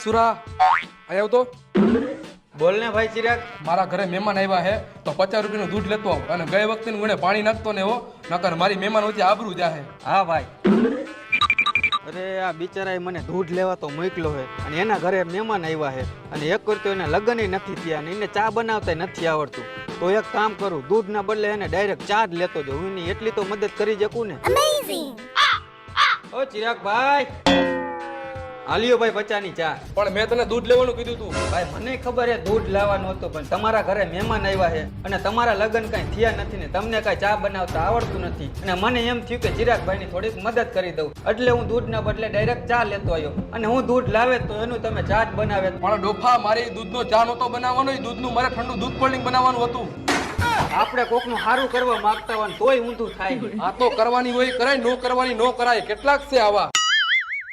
સુરા આવ્યો તો બોલ ને ભાઈ ચિરાગ. મારા ઘરે મહેમાન આવ્યા હે તો 50 રૂપિયાનું દૂધ લેતો આવ અને ગઈ વખતે ગુણે પાણી નાખતો ને એવો નકર મારી મહેમાન વચ્ચે આબરૂ જાહે. હા ભાઈ. અરે આ બિચારાએ મને દૂધ લેવા તો મોકલો છે અને એના ઘરે મહેમાન આવ્યા છે અને એક વાર તો એના લગ્ન નથી થયા અને એને ચા બનાવતા નથી આવડતું. તો એક કામ કરું, દૂધના બદલે એને ડાયરેક્ટ ચા જ લેતો જાઉં. એની એટલી તો મદદ કરી શકું ને. ઓ ચિરાગ ભાઈ, હાલ્યો ભાઈ 50 ની ચા. પણ મેં તને દૂધ લેવાનું કીધું તું. ભાઈ મને ખબર છે દૂધ લાવવાનું હતું, પણ તમારા ઘરે મહેમાન આવ્યા છે અને તમારા લગ્ન કઈ થયા નથી ને તમને કઈ ચા બનાવતા આવડતું નથી અને મને એમ થયું કે ચિરાગભાઈ ની થોડીક મદદ કરી દઉં એટલે હું દૂધના બદલે ડાયરેક્ટ ચા લેતો આવ્યો. અને હું દૂધ લાવે તો એનું તમે ચા જ બનાવે. પણ ડોફા મારી દૂધનો ચા નહોતો બનાવવાનો, એ દૂધનું મારે ઠંડુ દૂધ કોલ્ડ બનાવવાનું હતું. આપણે કોકનું સારું કરવા માંગતા હોય તોય ઊંધું થાય. આ તો કરવાની હોય કરાય, નો કરવાની નો કરાય. કેટલાક છે આવા.